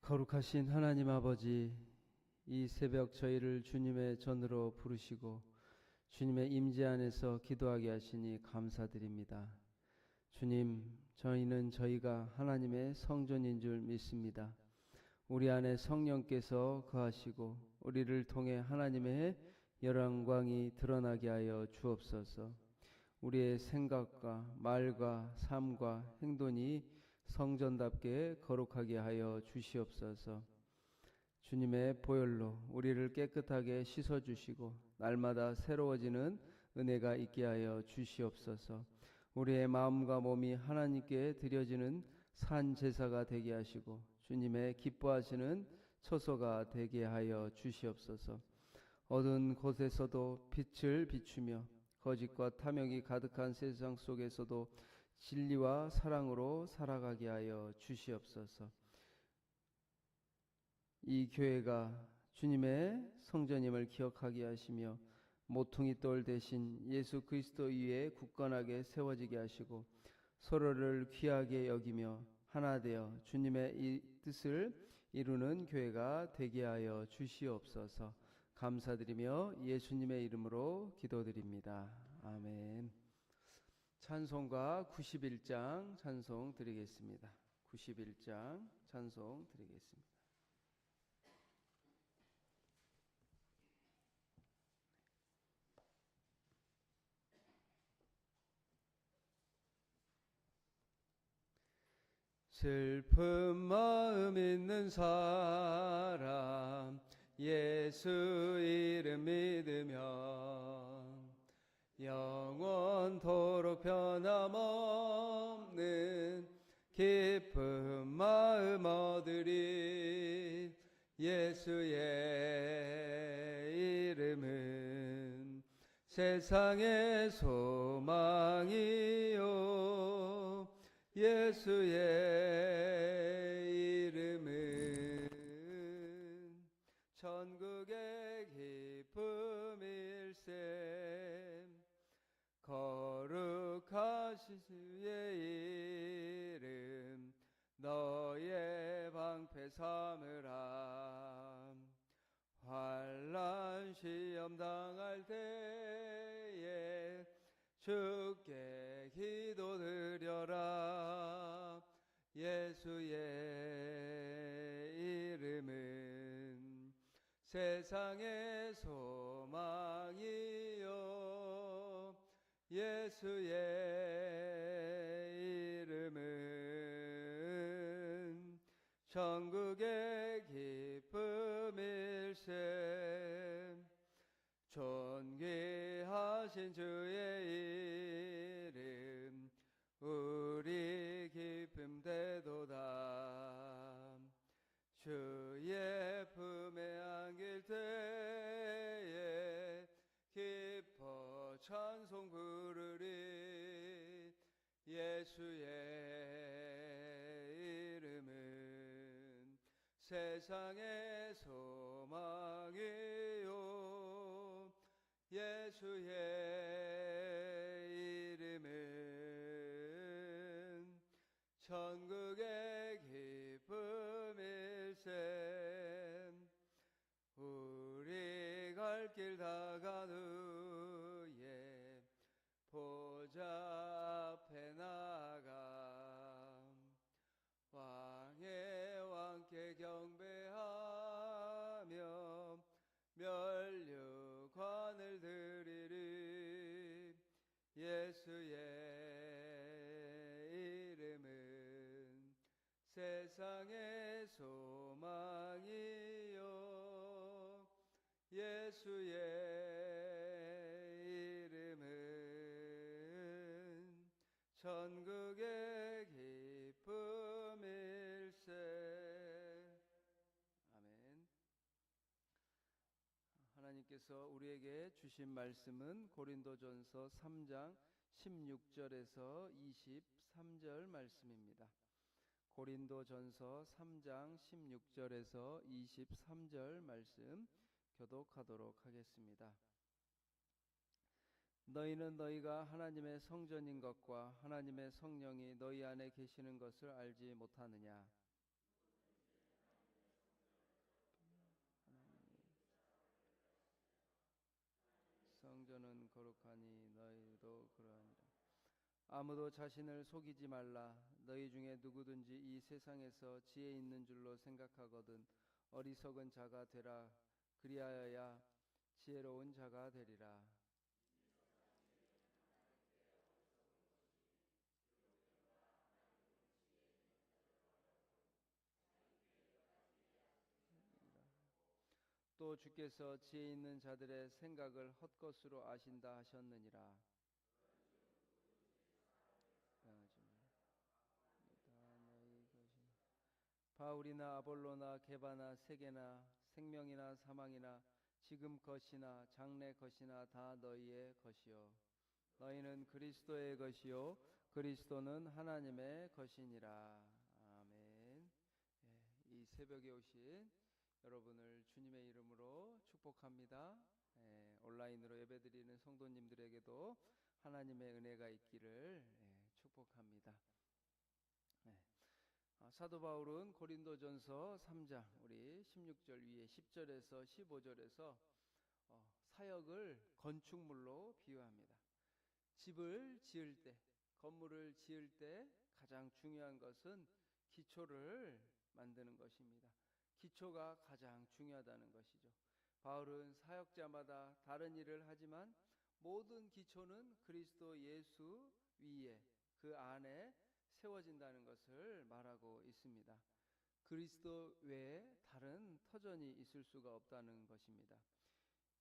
거룩하신 하나님 아버지, 이 새벽 저희를 주님의 전으로 부르시고 주님의 임재 안에서 기도하게 하시니 감사드립니다. 주님, 저희는 저희가 하나님의 성전인 줄 믿습니다. 우리 안에 성령께서 거하시고 우리를 통해 하나님의 영광이 드러나게 하여 주옵소서. 우리의 생각과 말과 삶과 행동이 성전답게 거룩하게 하여 주시옵소서. 주님의 보혈로 우리를 깨끗하게 씻어주시고 날마다 새로워지는 은혜가 있게 하여 주시옵소서. 우리의 마음과 몸이 하나님께 드려지는 산 제사가 되게 하시고 주님의 기뻐하시는 처소가 되게 하여 주시옵소서. 어두운 곳에서도 빛을 비추며 거짓과 탐욕이 가득한 세상 속에서도 진리와 사랑으로 살아가게 하여 주시옵소서. 이 교회가 주님의 성전임을 기억하게 하시며 모퉁이 돌 대신 예수 그리스도 위에 굳건하게 세워지게 하시고 서로를 귀하게 여기며 하나 되어 주님의 이 뜻을 이루는 교회가 되게 하여 주시옵소서. 감사드리며 예수님의 이름으로 기도드립니다. 아멘. 찬송가 91장 찬송 드리겠습니다. 91장 찬송 드리겠습니다. 슬픈 마음 있는 사람 예수 이름 믿으며 영원토록 변함없는 기쁜 마음 얻으리. 예수의 이름은 세상의 소망이요 예수의 이름은 천국의 기쁨일세. 거룩하신 주의 이름 너의 방패 삼으라. 환난 시험 당할 때에 주께 기도드려라. 예수의 이름은 세상의 소망이요 예수의 이름은 천국의 기쁨일세. 존귀하신 주의 이름 우리 기쁨 되도다. 주의 품에 안길 때에 기뻐 찬송 부르리. 예수의 이름은 세상의 소망이요 예수의 이름은 천국의 기쁨일세. 우리 갈 길 다간 후에 보좌 앞에 나가 왕의 왕께 경배하며 면류관을 드리리. 예수의 이름은 세상의 소망이요 예수의 이름은 천국의 기쁨일세. 아멘. 하나님께서 우리에게 주신 말씀은 고린도전서 3장 16절에서 23절 말씀입니다. 고린도전서 3장 16절에서 23절 말씀 교독하도록 하겠습니다. 너희는 너희가 하나님의 성전인 것과 하나님의 성령이 너희 안에 계시는 것을 알지 못하느냐? 아무도 자신을 속이지 말라. 너희 중에 누구든지 이 세상에서 지혜 있는 줄로 생각하거든 어리석은 자가 되라. 그리하여야 지혜로운 자가 되리라. 또 주께서 지혜 있는 자들의 생각을 헛것으로 아신다 하셨느니라. 바울이나 아볼로나 게바나 세게나 생명이나 사망이나 지금 것이나 장래 것이나 다 너희의 것이요 너희는 그리스도의 것이요 그리스도는 하나님의 것이니라. 아멘. 이 새벽에 오신 여러분을 주님의 이름으로 축복합니다. 온라인으로 예배드리는 성도님들에게도 하나님의 은혜가 있기를 축복합니다. 사도 바울은 고린도전서 3장 우리 16절 위에 10절에서 15절에서 사역을 건축물로 비유합니다. 집을 지을 때, 건물을 지을 때 가장 중요한 것은 기초를 만드는 것입니다. 기초가 가장 중요하다는 것이죠. 바울은 사역자마다 다른 일을 하지만 모든 기초는 그리스도 예수 위에 그 안에 세워진다는 것을 말하고 있습니다. 그리스도 외에 다른 터전이 있을 수가 없다는 것입니다.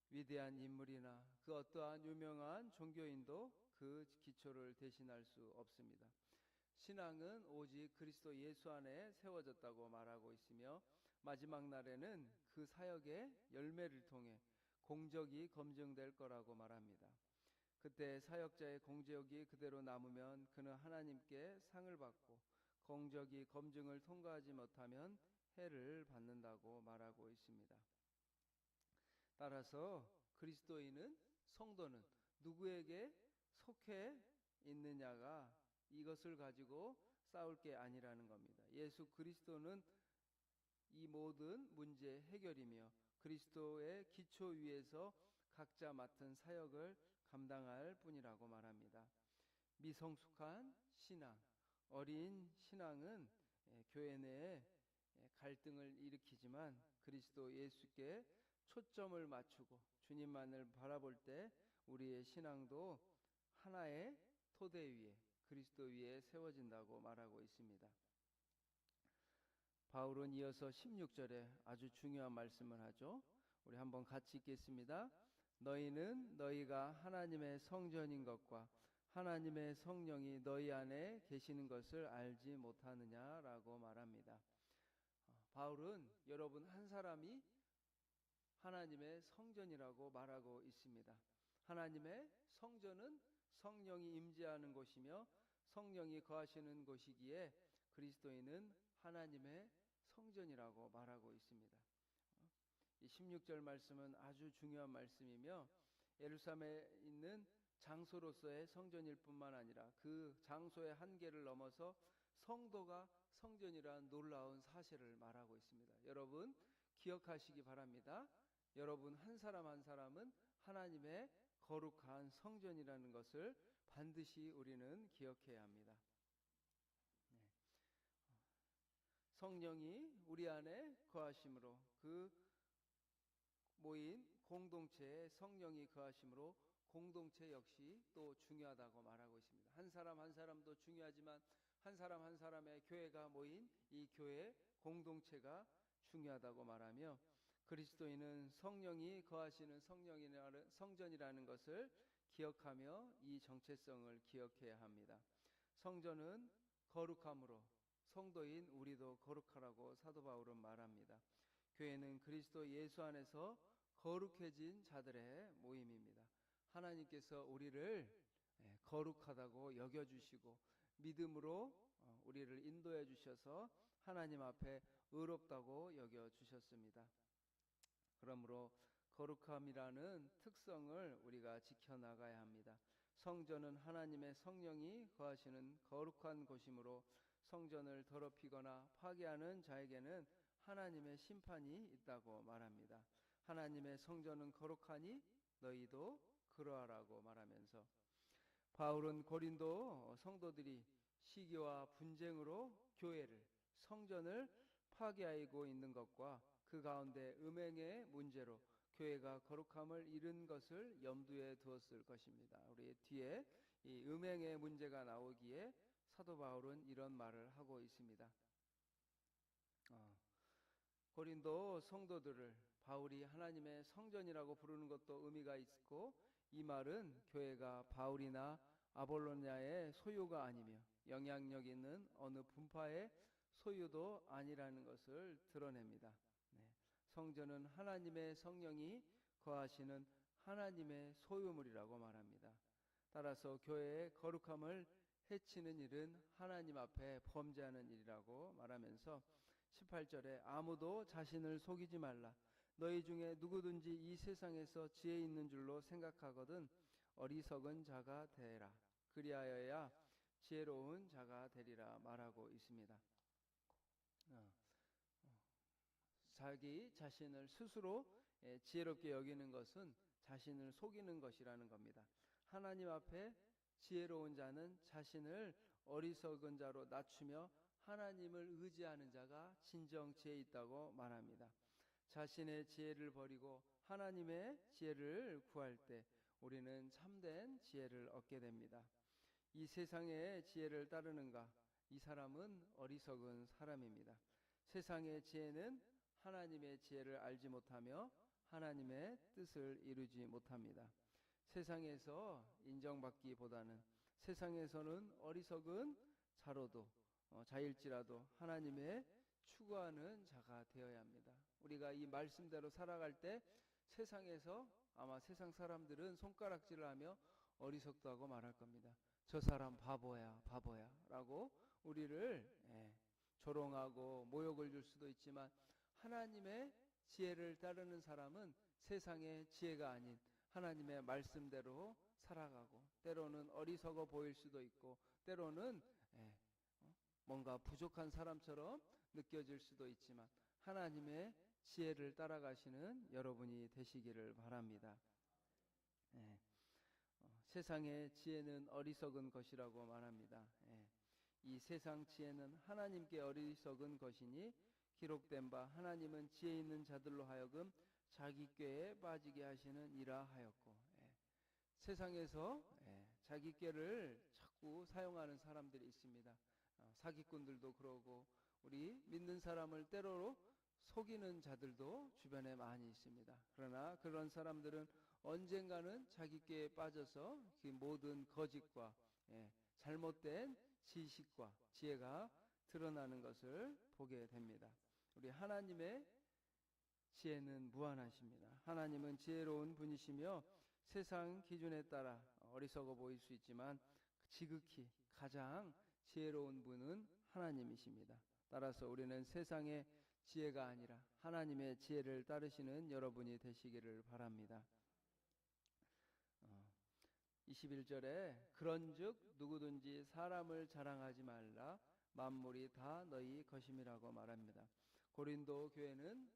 위대한 인물이나 그 어떠한 유명한 종교인도 그 기초를 대신할 수 없습니다. 신앙은 오직 그리스도 예수 안에 세워졌다고 말하고 있으며 마지막 날에는 그 사역의 열매를 통해 공적이 검증될 거라고 말합니다. 그때 사역자의 공적이 그대로 남으면 그는 하나님께 상을 받고 공적이 검증을 통과하지 못하면 해를 받는다고 말하고 있습니다. 따라서 그리스도인은 성도는 누구에게 속해 있느냐가 이것을 가지고 싸울 게 아니라는 겁니다. 예수 그리스도는 이 모든 문제 해결이며 그리스도의 기초 위에서 각자 맡은 사역을 감당할 뿐이라고 말합니다. 미성숙한 신앙, 어린 신앙은 교회 내에 갈등을 일으키지만 그리스도 예수께 초점을 맞추고 주님만을 바라볼 때 우리의 신앙도 하나의 토대 위에 그리스도 위에 세워진다고 말하고 있습니다. 바울은 이어서 16절에 아주 중요한 말씀을 하죠. 우리 한번 같이 읽겠습니다. 너희는 너희가 하나님의 성전인 것과 하나님의 성령이 너희 안에 계시는 것을 알지 못하느냐라고 말합니다. 바울은 여러분 한 사람이 하나님의 성전이라고 말하고 있습니다. 하나님의 성전은 성령이 임재하는 곳이며 성령이 거하시는 곳이기에 그리스도인은 하나님의 성전이라고 말하고 있습니다. 이 16절 말씀은 아주 중요한 말씀이며 예루살렘에 있는 장소로서의 성전일 뿐만 아니라 그 장소의 한계를 넘어서 성도가 성전이라는 놀라운 사실을 말하고 있습니다. 여러분 기억하시기 바랍니다. 여러분 한 사람 한 사람은 하나님의 거룩한 성전이라는 것을 반드시 우리는 기억해야 합니다. 성령이 우리 안에 거하심으로 그 모인 공동체에 성령이 거하심으로 공동체 역시 또 중요하다고 말하고 있습니다. 한 사람 한 사람도 중요하지만 한 사람 한 사람의 교회가 모인 이 교회 공동체가 중요하다고 말하며 그리스도인은 성령이 거하시는 성전이라는 것을 기억하며 이 정체성을 기억해야 합니다. 성전은 거룩함으로 성도인 우리도 거룩하라고 사도 바울은 말합니다. 교회는 그리스도 예수 안에서 거룩해진 자들의 모임입니다. 하나님께서 우리를 거룩하다고 여겨주시고 믿음으로 우리를 인도해 주셔서 하나님 앞에 의롭다고 여겨주셨습니다. 그러므로 거룩함이라는 특성을 우리가 지켜나가야 합니다. 성전은 하나님의 성령이 거하시는 거룩한 곳이므로 성전을 더럽히거나 파괴하는 자에게는 하나님의 심판이 있다고 말합니다. 하나님의 성전은 거룩하니 너희도 그러하라고 말하면서 바울은 고린도 성도들이 시기와 분쟁으로 교회를, 성전을 파괴하고 있는 것과 그 가운데 음행의 문제로 교회가 거룩함을 잃은 것을 염두에 두었을 것입니다. 우리 뒤에 이 음행의 문제가 나오기에 사도 바울은 이런 말을 하고 있습니다. 고린도 성도들을 바울이 하나님의 성전이라고 부르는 것도 의미가 있고, 이 말은 교회가 바울이나 아볼로냐의 소유가 아니며 영향력 있는 어느 분파의 소유도 아니라는 것을 드러냅니다. 성전은 하나님의 성령이 거하시는 하나님의 소유물이라고 말합니다. 따라서 교회의 거룩함을 해치는 일은 하나님 앞에 범죄하는 일이라고 말하면서 18절에 아무도 자신을 속이지 말라. 너희 중에 누구든지 이 세상에서 지혜 있는 줄로 생각하거든 어리석은 자가 되라. 그리하여야 지혜로운 자가 되리라 말하고 있습니다. 자기 자신을 스스로 지혜롭게 여기는 것은 자신을 속이는 것이라는 겁니다. 하나님 앞에 지혜로운 자는 자신을 어리석은 자로 낮추며 하나님을 의지하는 자가 진정 지혜 있다고 말합니다. 자신의 지혜를 버리고 하나님의 지혜를 구할 때 우리는 참된 지혜를 얻게 됩니다. 이 세상의 지혜를 따르는가? 이 사람은 어리석은 사람입니다. 세상의 지혜는 하나님의 지혜를 알지 못하며 하나님의 뜻을 이루지 못합니다. 세상에서 인정받기보다는 세상에서는 어리석은 자로도 자일지라도 하나님의 추구하는 자가 되어야 합니다. 우리가 이 말씀대로 살아갈 때 세상에서 아마 세상 사람들은 손가락질을 하며 어리석다고 말할 겁니다. 저 사람 바보야 바보야 라고 우리를 조롱하고 모욕을 줄 수도 있지만, 하나님의 지혜를 따르는 사람은 세상의 지혜가 아닌 하나님의 말씀대로 살아가고, 때로는 어리석어 보일 수도 있고 때로는 뭔가 부족한 사람처럼 느껴질 수도 있지만 하나님의 지혜를 따라가시는 여러분이 되시기를 바랍니다. 세상의 지혜는 어리석은 것이라고 말합니다. 이 세상 지혜는 하나님께 어리석은 것이니 기록된 바 하나님은 지혜 있는 자들로 하여금 자기 꾀에 빠지게 하시는 이라 하였고, 세상에서 자기 꾀를 자꾸 사용하는 사람들이 있습니다. 사기꾼들도 그러고 우리 믿는 사람을 때로로 속이는 자들도 주변에 많이 있습니다. 그러나 그런 사람들은 언젠가는 자기 꾀에 빠져서 그 모든 거짓과 잘못된 지식과 지혜가 드러나는 것을 보게 됩니다. 우리 하나님의 지혜는 무한하십니다. 하나님은 지혜로운 분이시며 세상 기준에 따라 어리석어 보일 수 있지만 지극히 가장 지혜로운 분은 하나님이십니다. 따라서 우리는 세상의 지혜가 아니라 하나님의 지혜를 따르시는 여러분이 되시기를 바랍니다. 21절에 그런즉 누구든지 사람을 자랑하지 말라. 만물이 다 너희 것임이라고 말합니다. 고린도 교회는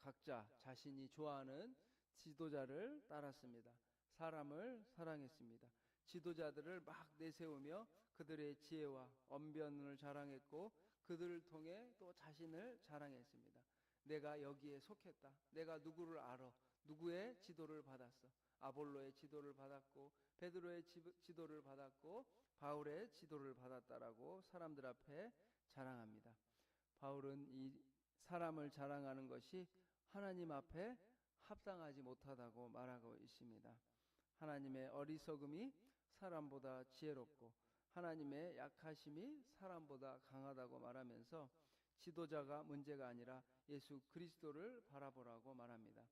각자 자신이 좋아하는 지도자를 따랐습니다. 사람을 사랑했습니다. 지도자들을 막 내세우며 그들의 지혜와 언변을 자랑했고 그들을 통해 또 자신을 자랑했습니다. 내가 여기에 속했다. 내가 누구를 알아. 누구의 지도를 받았어. 아볼로의 지도를 받았고 베드로의 지도를 받았고 바울의 지도를 받았다라고 사람들 앞에 자랑합니다. 바울은 이 사람을 자랑하는 것이 하나님 앞에 합당하지 못하다고 말하고 있습니다. 하나님의 어리석음이 사람보다 지혜롭고 하나님의 약하심이 사람보다 강하다고 말하면서 지도자가 문제가 아니라 예수 그리스도를 바라보라고 말합니다.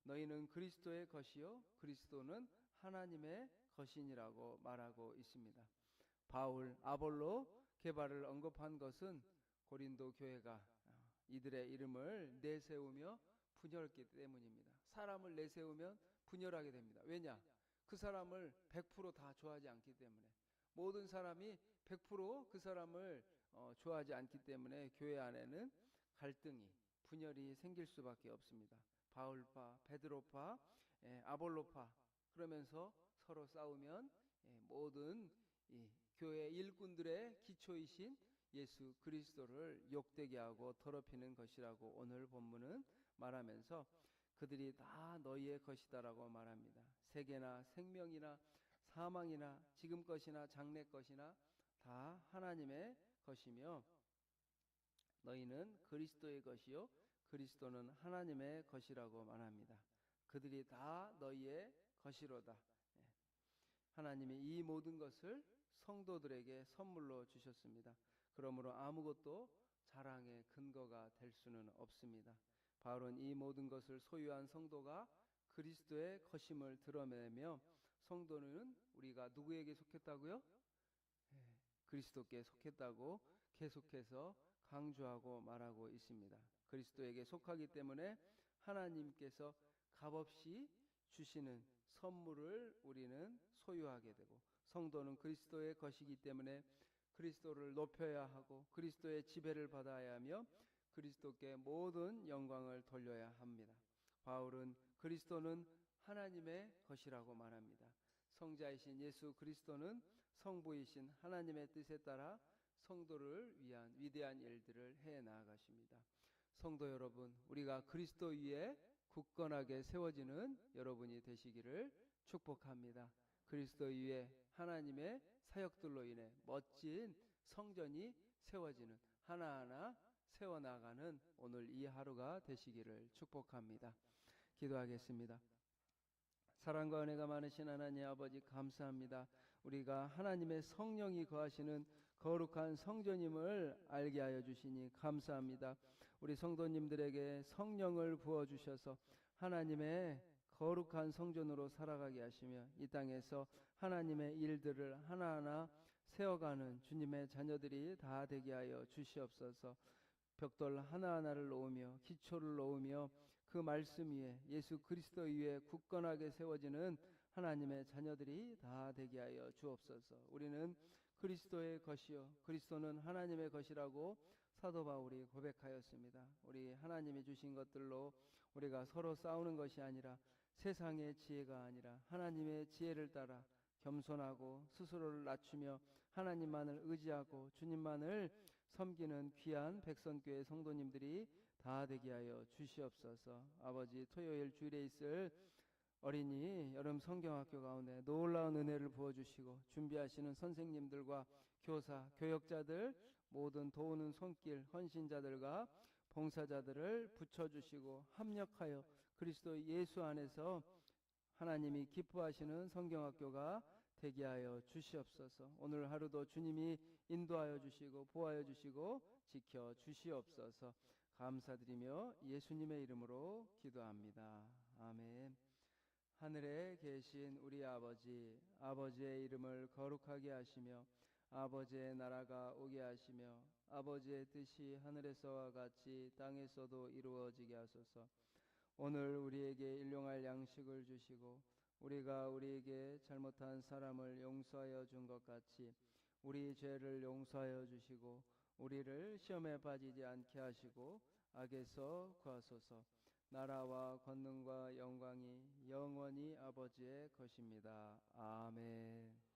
너희는 그리스도의 것이요 그리스도는 하나님의 것이니라고 말하고 있습니다. 바울, 아볼로 개발을 언급한 것은 고린도 교회가 이들의 이름을 내세우며 분열했기 때문입니다. 사람을 내세우면 분열하게 됩니다. 왜냐? 그 사람을 100% 다 좋아하지 않기 때문에, 모든 사람이 100% 그 사람을 좋아하지 않기 때문에 교회 안에는 갈등이, 분열이 생길 수밖에 없습니다. 바울파, 베드로파, 아볼로파 그러면서 서로 싸우면 모든 이 교회 일꾼들의 기초이신 예수 그리스도를 욕되게 하고 더럽히는 것이라고 오늘 본문은 말하면서 그들이 다 너희의 것이다라고 말합니다. 세계나 생명이나 사망이나 지금 것이나 장래 것이나 다 하나님의 것이며 너희는 그리스도의 것이요 그리스도는 하나님의 것이라고 말합니다. 그들이 다 너희의 것이로다. 하나님이 이 모든 것을 성도들에게 선물로 주셨습니다. 그러므로 아무것도 자랑의 근거가 될 수는 없습니다. 바울은 이 모든 것을 소유한 성도가 그리스도의 것임을 드러내며 성도는 우리가 누구에게 속했다고요? 그리스도께 속했다고 계속해서 강조하고 말하고 있습니다. 그리스도에게 속하기 때문에 하나님께서 값없이 주시는 선물을 우리는 소유하게 되고 성도는 그리스도의 것이기 때문에 그리스도를 높여야 하고 그리스도의 지배를 받아야 하며 그리스도께 모든 영광을 돌려야 합니다. 바울은 그리스도는 하나님의 것이라고 말합니다. 성자이신 예수 그리스도는 성부이신 하나님의 뜻에 따라 성도를 위한 위대한 일들을 해 나아가십니다. 성도 여러분, 우리가 그리스도 위에 굳건하게 세워지는 여러분이 되시기를 축복합니다. 그리스도 위에 하나님의 사역들로 인해 멋진 성전이 세워지는 하나하나 세워나가는 오늘 이 하루가 되시기를 축복합니다. 기도하겠습니다. 사랑과 은혜가 많으신 하나님 아버지 감사합니다. 우리가 하나님의 성령이 거하시는 거룩한 성전임을 알게 하여 주시니 감사합니다. 우리 성도님들에게 성령을 부어주셔서 하나님의 거룩한 성전으로 살아가게 하시며 이 땅에서 하나님의 일들을 하나하나 세워가는 주님의 자녀들이 다 되게 하여 주시옵소서. 벽돌 하나하나를 놓으며 기초를 놓으며 그 말씀 위에 예수 그리스도 위에 굳건하게 세워지는 하나님의 자녀들이 다 되게 하여 주옵소서. 우리는 그리스도의 것이요 그리스도는 하나님의 것이라고 사도 바울이 고백하였습니다. 우리 하나님이 주신 것들로 우리가 서로 싸우는 것이 아니라 세상의 지혜가 아니라 하나님의 지혜를 따라 겸손하고 스스로를 낮추며 하나님만을 의지하고 주님만을 섬기는 귀한 백성교회 성도님들이 다 되게 하여 주시옵소서. 아버지, 토요일 주일에 있을 어린이 여름 성경학교 가운데 놀라운 은혜를 부어주시고 준비하시는 선생님들과 교사, 교역자들 모든 도우는 손길 헌신자들과 봉사자들을 붙여주시고 합력하여 그리스도 예수 안에서 하나님이 기뻐하시는 성경학교가 되게 하여 주시옵소서. 오늘 하루도 주님이 인도하여 주시고 보호하여 주시고 지켜 주시옵소서. 감사드리며 예수님의 이름으로 기도합니다. 아멘. 하늘에 계신 우리 아버지, 아버지의 이름을 거룩하게 하시며 아버지의 나라가 오게 하시며 아버지의 뜻이 하늘에서와 같이 땅에서도 이루어지게 하소서. 오늘 우리에게 일용할 양식을 주시고 우리가 우리에게 잘못한 사람을 용서하여 준 것 같이 우리 죄를 용서하여 주시고 우리를 시험에 빠지지 않게 하시고 악에서 구하소서. 나라와 권능과 영광이 영원히 아버지의 것입니다. 아멘.